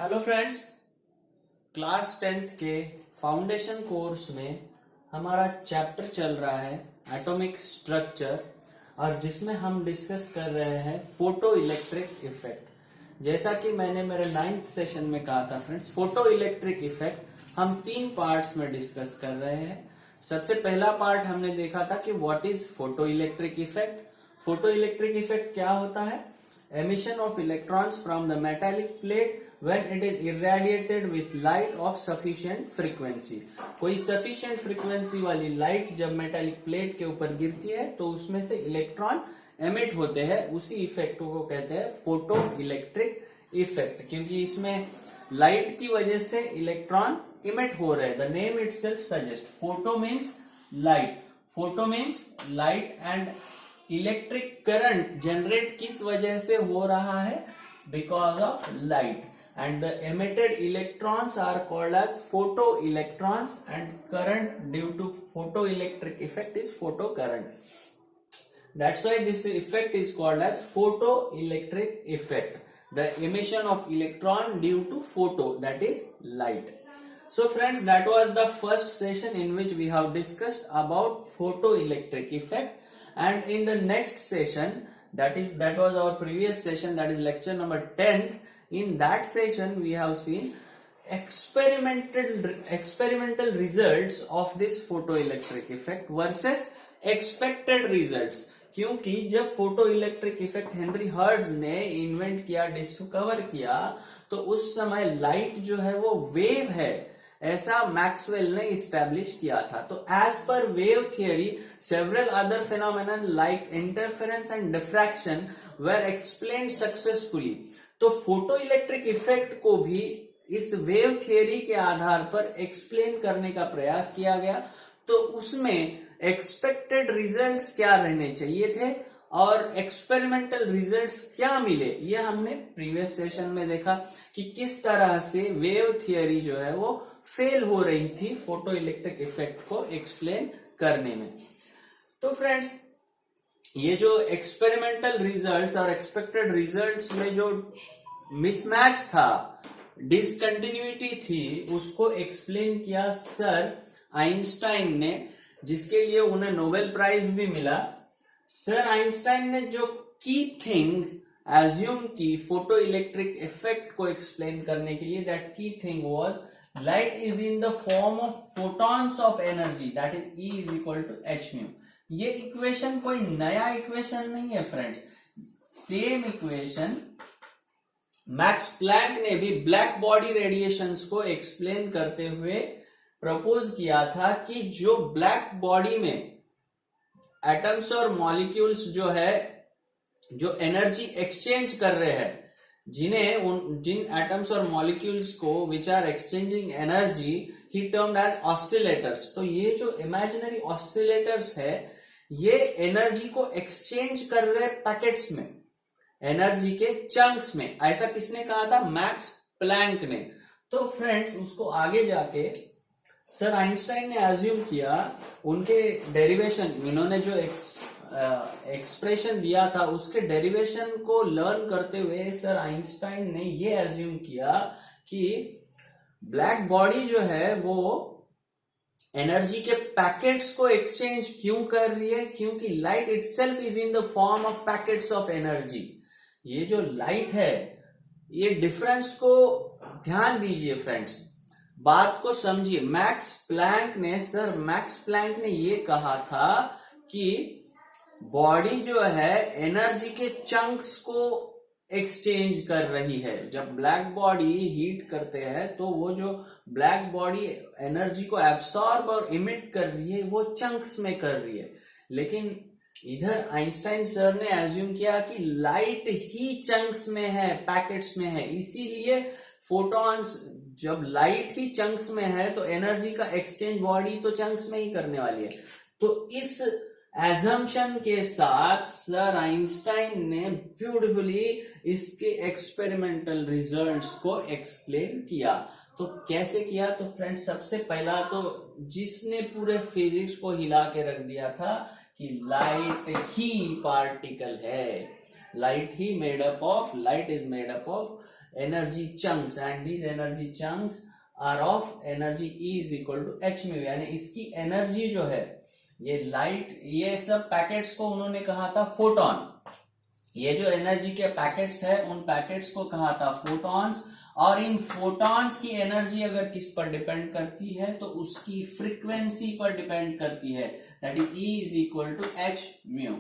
Hello friends, class 10th के foundation course में हमारा चैप्टर चल रहा है एटॉमिक स्ट्रक्चर और जिसमें हम डिस्कस कर रहे हैं फोटो इलेक्ट्रिक इफेक्ट। जैसा कि मैंने मेरे 9th सेशन में कहा था फ्रेंड्स, फोटो इलेक्ट्रिक इफेक्ट हम 3 पार्ट्स में डिस्कस कर रहे हैं। सबसे पहला पार्ट हमने देखा था कि what is photo electric effect. Photo electric effect क्या होता है? Emission of electrons from the metallic plate when it is irradiated with light of sufficient frequency। कोई sufficient frequency वाली लाइट जब मेटालिक प्लेट के ऊपर गिरती है तो उसमें से इलेक्ट्रॉन एमिट होते हैं, उसी इफेक्ट को कहते हैं फोटो इलेक्ट्रिक इफेक्ट, क्योंकि इसमें लाइट की वजह से इलेक्ट्रॉन इमिट हो रहे हैं। The name itself suggest, photo means light, photo means light and electric current generate किस वजह से हो रहा है? Because of light, and the emitted electrons are called as photoelectrons and current due to photoelectric effect is photocurrent. That's why this effect is called as photoelectric effect, the emission of electron due to photo, that is light. So friends, that was the first session in which we have discussed about photoelectric effect, and in the next session, that was our previous session, that is lecture number 10th. In that session we have seen experimental results of this photoelectric effect versus expected results। क्योंकि जब photoelectric effect Henry hertz ने invent किया, discover किया, तो उस समय light जो है वो वेव है, ऐसा मैक्सवेल ने इस्टेब्लिश किया था। तो as per wave theory several other phenomenon like interference and diffraction were explained successfully. तो फोटो इलेक्ट्रिक इफेक्ट को भी इस वेव थियरी के आधार पर एक्सप्लेन करने का प्रयास किया गया। तो उसमें एक्सपेक्टेड रिजल्ट्स क्या रहने चाहिए थे और एक्सपेरिमेंटल रिजल्ट्स क्या मिले, ये हमने प्रीवियस सेशन में देखा कि किस तरह से वेव थियरी जो है वो फेल हो रही थी फोटो इलेक्ट्रिक इफेक्ट को एक्सप्लेन करने में। तो फ्रेंड्स, ये जो एक्सपेरिमेंटल रिजल्ट्स और एक्सपेक्टेड रिजल्ट्स में जो मिसमैच था, डिसकंटिन्यूटी थी, उसको एक्सप्लेन किया सर आइंस्टाइन ने, जिसके लिए उन्हें नोबेल प्राइज भी मिला। सर आइंस्टाइन ने जो की थिंग एज्यूम की फोटो इलेक्ट्रिक इफेक्ट को एक्सप्लेन करने के लिए, that key thing was light is in the form of photons of energy, that is E is equal to H mu. ये इक्वेशन कोई नया इक्वेशन नहीं है friends, same equation Max Planck ने भी ब्लैक बॉडी रेडिएशंस को explain करते हुए प्रपोज किया था कि जो ब्लैक बॉडी में एटम्स और मॉलिक्यूल्स जो है, जो एनर्जी एक्सचेंज कर रहे हैं, जिन एटम्स और मॉलिक्यूल्स को which are exchanging energy, he termed as oscillators. तो ये जो इमेजिनरी ऑसिलेटर्स है, ये एनर्जी को एक्सचेंज कर रहे पैकेट्स में, एनर्जी के चंक्स में। ऐसा किसने कहा था? मैक्स प्लैंक ने। तो फ्रेंड्स, उसको आगे जाके सर आइंस्टाइन ने एज्यूम किया, उनके डेरिवेशन, इन्होंने जो एक्सप्रेशन दिया था उसके डेरिवेशन को लर्न करते हुए सर आइंस्टाइन ने ये एज्यूम किया कि ब्लैक बॉडी जो है वो एनर्जी के पैकेट्स को एक्सचेंज क्यों कर रही है? क्योंकि light itself is in the form of packets of energy. ये जो लाइट है, ये डिफरेंस को ध्यान दीजिए फ्रेंड्स, बात को समझिए। सर मैक्स प्लैंक ने ये कहा था कि बॉडी जो है एनर्जी के चंक्स को एक्सचेंज कर रही है। जब ब्लैक बॉडी हीट करते हैं तो वो जो ब्लैक बॉडी एनर्जी को एब्सॉर्ब और इमिट कर रही है, वो चंक्स में कर रही है। लेकिन इधर आइंस्टाइन सर ने एज्यूम किया कि लाइट ही चंक्स में है, पैकेट्स में है, इसीलिए फोटॉन्स, जब लाइट ही चंक्स में है तो एनर्जी का एक्सचेंज बॉडी तो चंक्स में ही करने वाली है। तो इस एजम्पशन के साथ सर आइंस्टाइन ने ब्यूटीफुली इसके एक्सपेरिमेंटल रिजल्ट्स को एक्सप्लेन किया। तो कैसे किया? तो फ्रेंड्स, सबसे पहला तो जिसने पूरे फिजिक्स को हिला के रख दिया था कि लाइट ही पार्टिकल है, light is made up of energy chunks, and these energy chunks are of energy E is equal to h mu, यानी इसकी एनर्जी जो है, ये लाइट, ये सब पैकेट्स को उन्होंने कहा था फोटॉन। ये जो एनर्जी के पैकेट्स है, उन पैकेट्स को कहा था फोटॉन्स, और इन फोटॉन्स की एनर्जी अगर किस पर डिपेंड करती है, तो उसकी फ्रीक्वेंसी पर डिपेंड करती है, that is E is equal to H mu.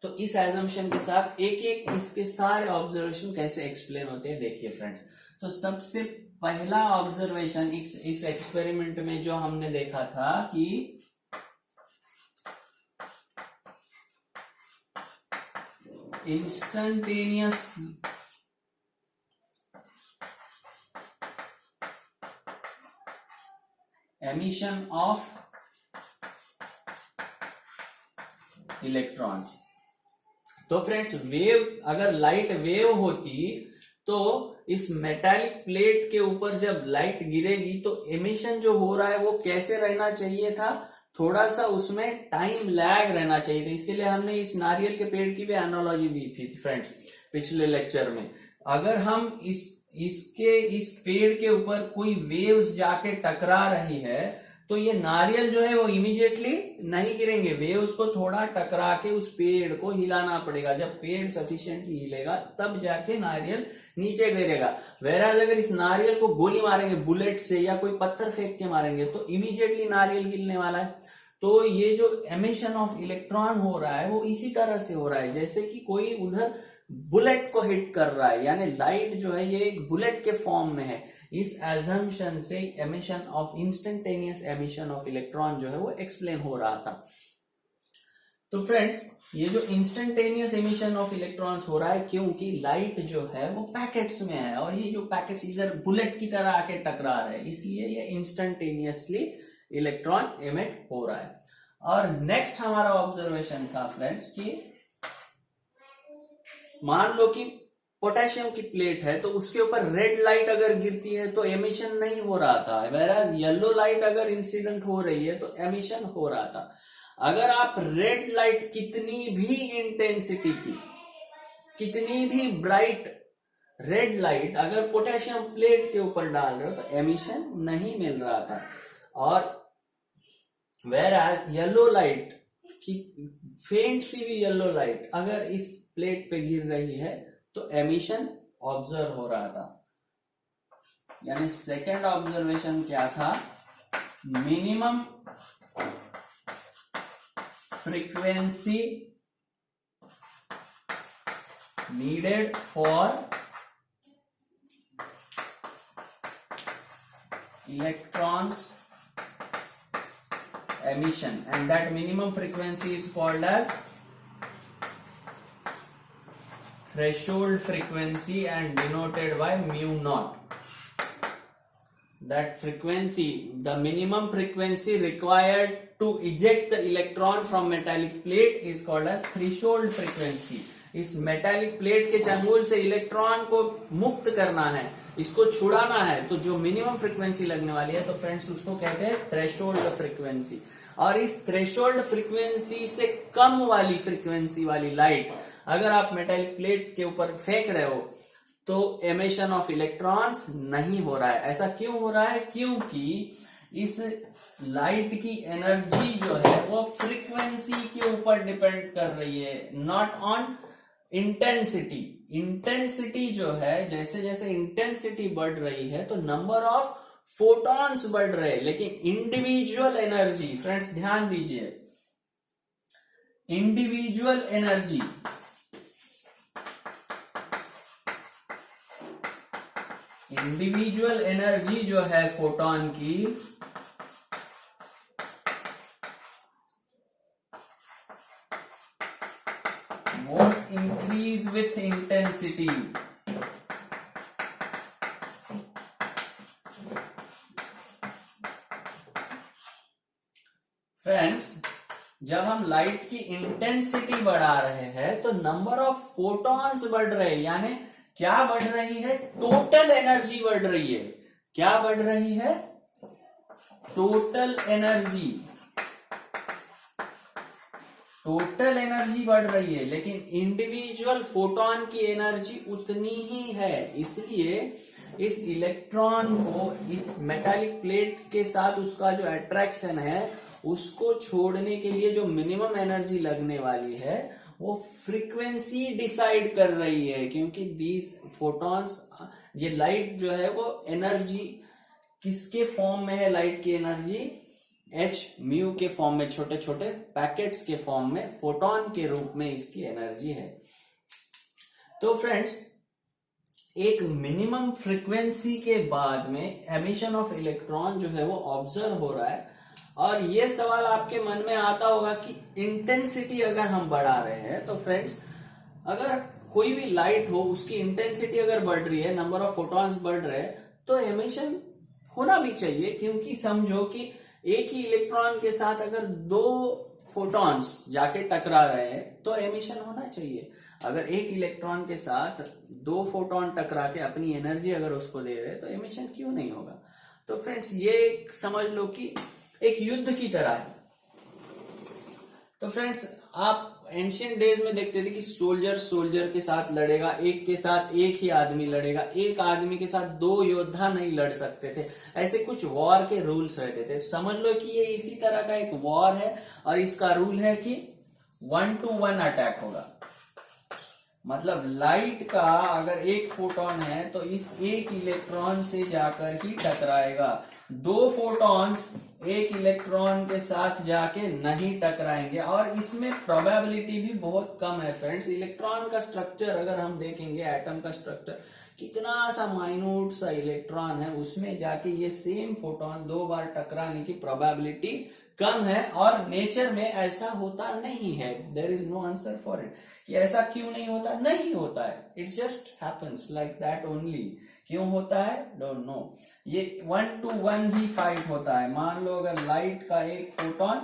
तो इस एजम्पशन के साथ एक एक इसके सारे ऑब्जर्वेशन कैसे एक्सप्लेन होते हैं देखिए फ्रेंड्स। तो सबसे पहला ऑब्जर्वेशन इस एक्सपेरिमेंट में जो हमने देखा था कि इंस्टेंटेनियस एमिशन ऑफ इलेक्ट्रॉन्स। तो फ्रेंड्स, वेव, अगर लाइट वेव होती तो इस मेटालिक प्लेट के ऊपर जब लाइट गिरेगी तो एमिशन जो हो रहा है वो कैसे रहना चाहिए था, थोड़ा सा उसमें टाइम लैग रहना चाहिए था। इसके लिए हमने इस नारियल के पेड़ की भी एनालॉजी दी थी फ्रेंड्स पिछले लेक्चर में। अगर हम इस पेड़ के ऊपर कोई वेव्स जाके टकरा रही है तो ये नारियल जो है वो इमीडिएटली नहीं गिरेंगे, वेव्स को थोड़ा टकरा के उस पेड़ को हिलाना पड़ेगा। जब पेड़ सफिशिएंटली हिलेगा तब जाके नारियल नीचे गिरेगा। वैराज अगर इस नारियल को गोली मारेंगे बुलेट से या कोई पत्थर फेंक के मारेंगे तो इमीडिएटली नारियल गिरने वाला है। तो ये जो एमिशन ऑफ इलेक्ट्रॉन हो रहा है वो इसी तरह से हो रहा है, जैसे कि कोई उधर बुलेट को हिट कर रहा है, यानी लाइट जो है ये एक बुलेट के फॉर्म में है। इस एजम्पशन से emission of instantaneous emission of electron जो है वो एक्सप्लेन हो रहा था। तो फ्रेंड्स, ये जो इंस्टेंटेनियस एमिशन ऑफ इलेक्ट्रॉन्स हो रहा है क्योंकि लाइट जो है वो पैकेट्स में है, और ये जो पैकेट्स इधर बुलेट की तरह आके टकरा रहे हैं, इसलिए ये इंस्टेंटेनियसली इलेक्ट्रॉन एमिट हो रहा है। और नेक्स्ट हमारा ऑब्जर्वेशन था फ्रेंड्स कि मान लो कि पोटेशियम की प्लेट है तो उसके ऊपर रेड लाइट अगर गिरती है तो एमिशन नहीं हो रहा था, वेराज येलो लाइट अगर इंसिडेंट हो रही है तो एमिशन हो रहा था। अगर आप रेड लाइट कितनी भी इंटेंसिटी की, कितनी भी ब्राइट रेड लाइट अगर पोटेशियम प्लेट के ऊपर डाल रहे हो तो एमिशन नहीं मिल रहा था। और वेराज येलो लाइट की फेंट सी भी येलो लाइट अगर इस प्लेट पे गिर रही है तो एमिशन ऑब्जर्व हो रहा था। यानी सेकेंड ऑब्जर्वेशन क्या था, minimum frequency needed for electrons emission, and that minimum frequency is called as threshold frequency and denoted by mu naught. That frequency, the minimum frequency required to eject the electron from metallic plate is called as threshold frequency. इस metallic plate के चंगुल से electron को मुक्त करना है, इसको छुड़ाना है, तो जो मिनिमम फ्रीक्वेंसी लगने वाली है तो फ्रेंड्स उसको कहते हैं थ्रेशोल्ड फ्रीक्वेंसी। और इस थ्रेशोल्ड फ्रीक्वेंसी से कम वाली फ्रीक्वेंसी वाली लाइट अगर आप मेटालिक प्लेट के ऊपर फेंक रहे हो तो एमिशन ऑफ इलेक्ट्रॉन्स नहीं हो रहा है। ऐसा क्यों हो रहा है, क्योंकि इस लाइट की एनर्जी जो है वो फ्रीक्वेंसी के ऊपर डिपेंड कर रही है, नॉट ऑन इंटेंसिटी। इंटेंसिटी जो है, जैसे जैसे इंटेंसिटी बढ़ रही है तो नंबर ऑफ फोटॉन्स बढ़ रहे हैं, लेकिन इंडिविजुअल एनर्जी, फ्रेंड्स ध्यान दीजिए, इंडिविजुअल एनर्जी जो है फोटॉन की won't increase with intensity. Friends, जब हम लाइट की इंटेंसिटी बढ़ा रहे हैं तो नंबर ऑफ फोटॉन्स बढ़ रहे हैं, यानी क्या बढ़ रही है, टोटल एनर्जी बढ़ रही है। क्या बढ़ रही है, टोटल एनर्जी। टोटल एनर्जी बढ़ रही है लेकिन इंडिविजुअल फोटोन की एनर्जी उतनी ही है। इसलिए इस इलेक्ट्रॉन को इस मेटालिक प्लेट के साथ उसका जो अट्रैक्शन है उसको छोड़ने के लिए जो मिनिमम एनर्जी लगने वाली है वो फ्रीक्वेंसी डिसाइड कर रही है, क्योंकि दीज फोटॉन्स, ये लाइट जो है वो एनर्जी किसके फॉर्म में है, लाइट की एनर्जी h म्यू के फॉर्म में, छोटे छोटे पैकेट्स के फॉर्म में, फोटोन के रूप में इसकी एनर्जी है। तो फ्रेंड्स, एक मिनिमम फ्रीक्वेंसी के बाद में एमिशन ऑफ इलेक्ट्रॉन जो है वो ऑब्जर्व हो रहा है। और ये सवाल आपके मन में आता होगा कि इंटेंसिटी अगर हम बढ़ा रहे हैं तो फ्रेंड्स, अगर कोई भी लाइट हो उसकी इंटेंसिटी अगर बढ़ रही है, नंबर ऑफ फोटॉन्स बढ़ रहे हैं, तो एमिशन होना भी चाहिए। क्योंकि समझो कि एक ही इलेक्ट्रॉन के साथ अगर दो फोटॉन्स जाके टकरा रहे हैं तो एमिशन होना चाहिए। अगर एक इलेक्ट्रॉन के साथ दो फोटॉन टकरा के अपनी एनर्जी अगर उसको दे रहे तो एमिशन क्यों नहीं होगा। तो फ्रेंड्स, ये समझ लो कि एक युद्ध की तरह है। तो फ्रेंड्स, आप एंशियंट डेज में देखते थे कि सोल्जर के साथ लड़ेगा, एक के साथ एक ही आदमी लड़ेगा, एक आदमी के साथ दो योद्धा नहीं लड़ सकते थे। ऐसे कुछ वॉर के रूल्स रहते थे। समझ लो कि ये इसी तरह का एक वॉर है और इसका रूल है कि 1 to 1 अटैक होगा। मतलब लाइट का अगर एक फोटोन है तो इस एक इलेक्ट्रॉन से जाकर ही टकराएगा। दो फोटॉन्स एक इलेक्ट्रॉन के साथ जाके नहीं टकराएंगे और इसमें प्रोबेबिलिटी भी बहुत कम है। फ्रेंड्स, इलेक्ट्रॉन का स्ट्रक्चर अगर हम देखेंगे, एटम का स्ट्रक्चर, कितना सा माइन्यूट सा इलेक्ट्रॉन है, उसमें जाके ये सेम फोटोन दो बार टकराने की प्रोबेबिलिटी कम है। और नेचर में ऐसा होता नहीं है। There is no answer for it कि ऐसा क्यों नहीं होता। नहीं होता है, it just happens like that only. क्यों होता है, डोंट नो। ये 1 to 1 ही फाइट होता है। मान लो अगर लाइट का एक फोटोन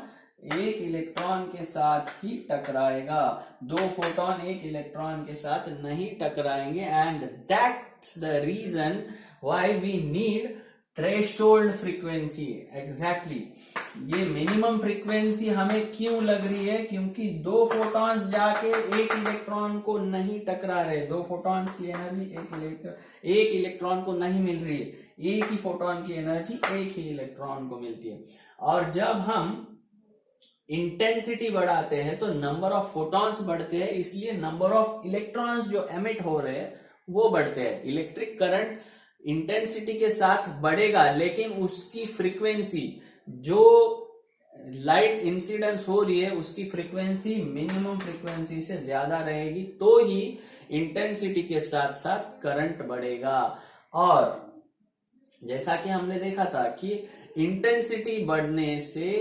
एक इलेक्ट्रॉन के साथ ही टकराएगा, दो फोटोन एक इलेक्ट्रॉन के साथ नहीं टकराएंगे। And that's the reason why we need threshold frequency. Exactly, ये मिनिमम फ्रीक्वेंसी हमें क्यों लग रही है, क्योंकि दो फोटॉन्स जाके एक इलेक्ट्रॉन को नहीं टकरा रहे। दो फोटॉन्स की एनर्जी एक इलेक्ट्रॉन को नहीं मिल रही है, एक ही फोटॉन की एनर्जी एक ही इलेक्ट्रॉन को मिलती है। और जब हम इंटेंसिटी बढ़ाते हैं तो नंबर ऑफ फोटॉन्स बढ़ते हैं, इसलिए नंबर ऑफ इलेक्ट्रॉन्स जो एमिट हो रहे हैं वो बढ़ते हैं। इलेक्ट्रिक करंट इंटेंसिटी के साथ बढ़ेगा लेकिन उसकी फ्रीक्वेंसी, जो लाइट इंसिडेंस हो रही है उसकी फ्रीक्वेंसी मिनिमम फ्रीक्वेंसी से ज्यादा रहेगी, तो ही इंटेंसिटी के साथ साथ करंट बढ़ेगा। और जैसा कि हमने देखा था कि इंटेंसिटी बढ़ने से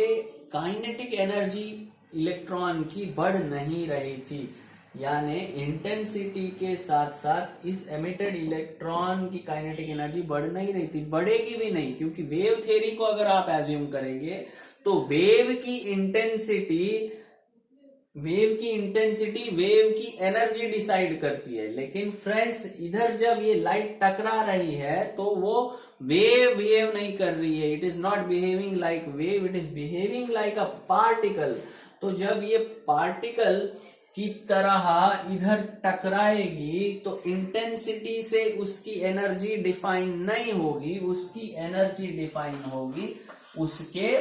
काइनेटिक एनर्जी इलेक्ट्रॉन की बढ़ नहीं रही थी, यानी इंटेंसिटी के साथ साथ इस एमिटेड इलेक्ट्रॉन की काइनेटिक एनर्जी बढ़ नहीं रही थी, बढ़ेगी भी नहीं। क्योंकि वेव थ्योरी को अगर आप एज्यूम करेंगे तो वेव की इंटेंसिटी वेव की एनर्जी डिसाइड करती है। लेकिन फ्रेंड्स, इधर जब ये लाइट टकरा रही है तो वो वेव नहीं कर रही है। It is not behaving like wave, it is behaving like a particle. तो जब ये पार्टिकल की तरह इधर टकराएगी तो इंटेंसिटी से उसकी एनर्जी डिफाइन नहीं होगी, उसकी एनर्जी डिफाइन होगी उसके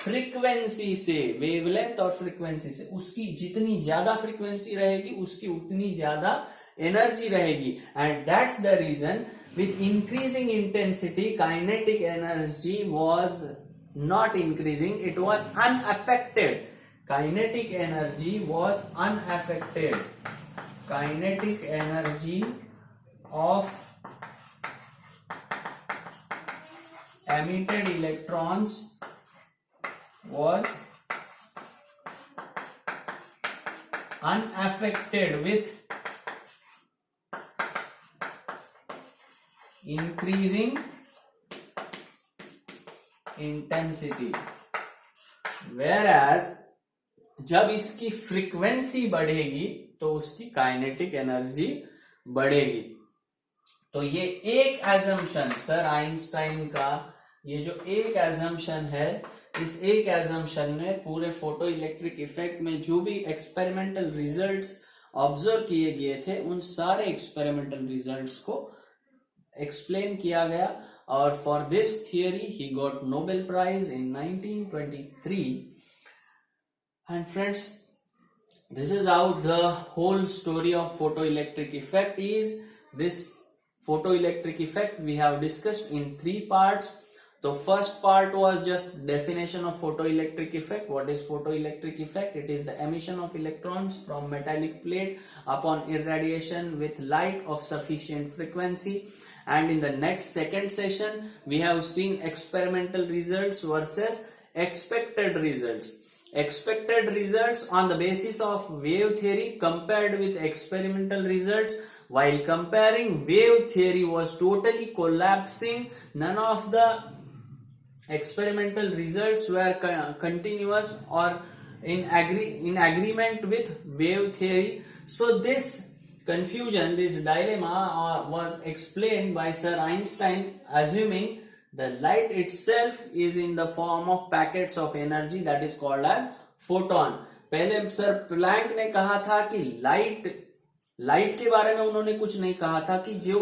फ्रीक्वेंसी से, वेवलेंथ और फ्रीक्वेंसी से। उसकी जितनी ज्यादा फ्रीक्वेंसी रहेगी उसकी उतनी ज्यादा एनर्जी रहेगी। And that's the reason with increasing intensity kinetic energy was not increasing, it was unaffected. Kinetic energy was unaffected. Kinetic energy of emitted electrons was unaffected with increasing intensity. Whereas जब इसकी frequency बढ़ेगी तो उसकी kinetic energy बढ़ेगी। तो ये एक assumption, sir Einstein का ये जो एक एजम्पशन है, इस एक एजम्पशन में पूरे फोटो इलेक्ट्रिक इफेक्ट में जो भी एक्सपेरिमेंटल रिजल्ट्स ऑब्जर्व किए गए थे उन सारे एक्सपेरिमेंटल रिजल्ट्स को एक्सप्लेन किया गया, और for this theory he got Nobel prize in 1923. And friends, this is how the whole story of photoelectric effect is. This photoelectric effect we have discussed in 3 parts. The first part was just definition of photoelectric effect. What is photoelectric effect? It is the emission of electrons from metallic plate upon irradiation with light of sufficient frequency. And in the next second session we have seen experimental results versus expected results. Expected results on the basis of wave theory compared with experimental results. While comparing, wave theory was totally collapsing. None of the experimental results were continuous or in agreement with wave theory. So this confusion, this dilemma was explained by Sir Einstein, assuming the light itself is in the form of packets of energy that is called as photon. पहले sir Planck ने कहा था कि light के बारे में उन्होंने कुछ नहीं कहा था कि जो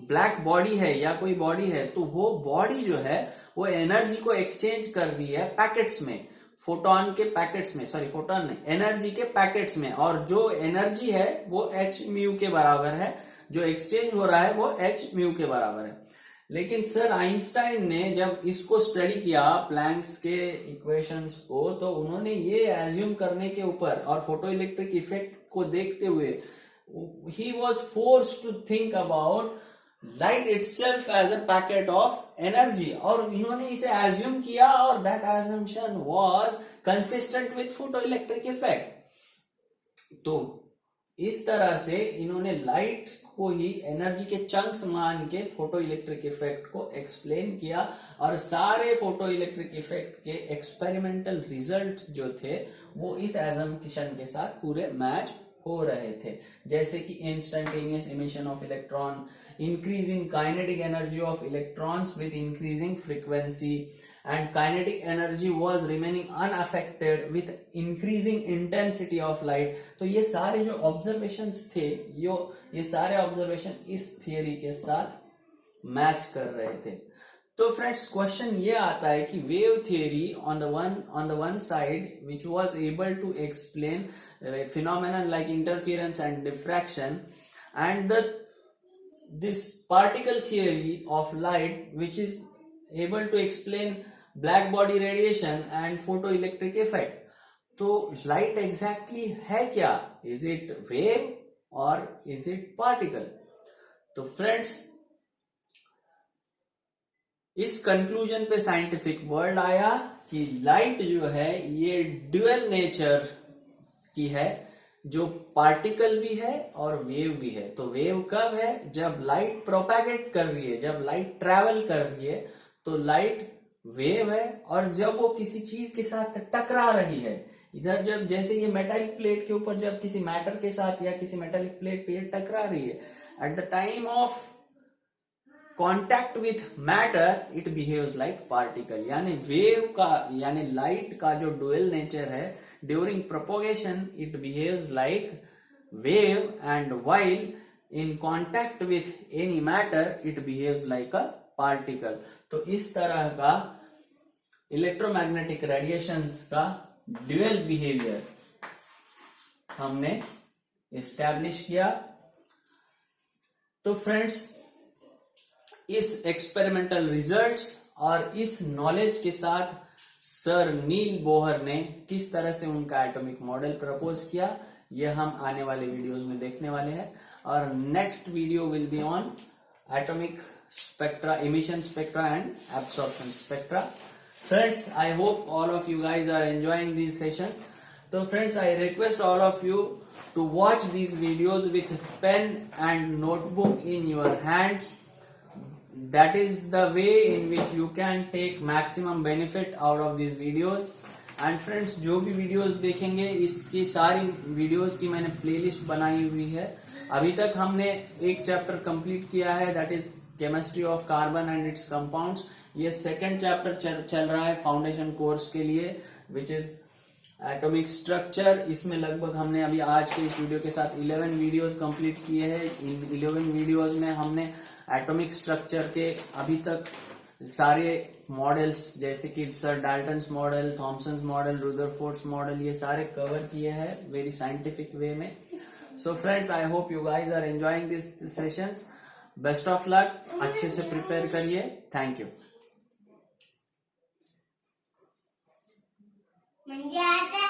ब्लैक बॉडी है या कोई बॉडी है तो वो बॉडी जो है वो एनर्जी को एक्सचेंज कर रही है पैकेट्स में, फोटोन के पैकेट्स में, सॉरी फोटोन नहीं, एनर्जी के पैकेट्स में, और जो एनर्जी है वो h म्यू के बराबर है, जो एक्सचेंज हो रहा है वो h म्यू के बराबर है. लेकिन सर आइंस्टाइन ने जब इसको स्टडी किया प्लैंक्स के इक्वेशंस को, तो उन्होंने ये एज्यूम करने के ऊपर और फोटो इलेक्ट्रिक इफेक्ट को देखते हुए ही was forced to think about light itself as a packet of energy, और इन्होंने इसे एज्यूम किया और that assumption was consistent with photoelectric effect. तो इस तरह से इन्होंने लाइट को ही एनर्जी के चंक्स मान के फोटो इलेक्ट्रिक इफेक्ट को एक्सप्लेन किया, और सारे फोटो इलेक्ट्रिक इफेक्ट के एक्सपेरिमेंटल रिजल्ट जो थे वो इस एजम्पशन के साथ पूरे मैच हो रहे थे, जैसे कि instantaneous emission of electron, increasing kinetic energy of electrons with increasing frequency, and kinetic energy was remaining unaffected with increasing intensity of light. तो ये सारे जो ऑब्जर्वेशंस थे, ये सारे ऑब्जर्वेशन इस थियरी के साथ मैच कर रहे थे. तो फ्रेंड्स क्वेश्चन ये आता है कि wave theory on the one side which was able to explain phenomena like interference and diffraction, and this particle theory of light which is able to explain black body radiation and photo electric effect. तो light exactly है क्या? Is it wave और is it particle? तो friends इस conclusion पे scientific world आया कि light जो है ये ड्यूअल नेचर की है, जो पार्टिकल भी है और वेव भी है. तो वेव कब है? जब लाइट प्रोपैगेट कर रही है, जब लाइट ट्रैवल कर रही है तो लाइट वेव है, और जब वो किसी चीज के साथ टकरा रही है, इधर जब जैसे ये मेटालिक प्लेट के ऊपर जब किसी मैटर के साथ या किसी मेटालिक प्लेट पे टकरा रही है, at the time of contact with matter it behaves like particle. यानी वेव का यानी लाइट का जो डुअल नेचर है, during propagation it behaves like wave, and while in contact with any matter it behaves like a particle. तो इस तरह का इलेक्ट्रोमैग्नेटिक रेडिएशंस का ड्यूअल बिहेवियर हमने एस्टैब्लिश किया. तो फ्रेंड्स इस एक्सपेरिमेंटल रिजल्ट्स और इस नॉलेज के साथ सर नील बोहर ने किस तरह से उनका एटॉमिक मॉडल प्रपोज किया, यह हम आने वाले वीडियोस में देखने वाले हैं. और next video will be on atomic spectra, emission spectra and absorption spectra. Friends, I hope all of you guys are enjoying these sessions. So friends, I request all of you to watch these videos with pen and notebook in your hands. That is the way in which you can take maximum benefit out of these videos. And friends, जो भी videos देखेंगे इसकी सारी videos की मैंने playlist बनाई हुई है. अभी तक हमने एक चैप्टर कंप्लीट किया है, that is chemistry of carbon and it's compounds. ये सेकंड चैप्टर चल रहा है फाउंडेशन कोर्स के लिए, विच इज एटॉमिक स्ट्रक्चर। इसमें लगभग हमने अभी आज के इस वीडियो के साथ 11 वीडियोस कंप्लीट किए हैं। इन 11 वीडियोस में हमने एटॉमिक स्ट्रक्चर के अभी तक सारे मॉडल्स, जैसे कि sir Dalton's model, Thomson's model, Rutherford's model, ये सारे कवर किए हैं वेरी साइंटिफिक वे में। So friends, I hope you guys are enjoying this sessions. Best of luck, अच्छे से प्रिपेयर करिए। Thank you. म्हणजे आता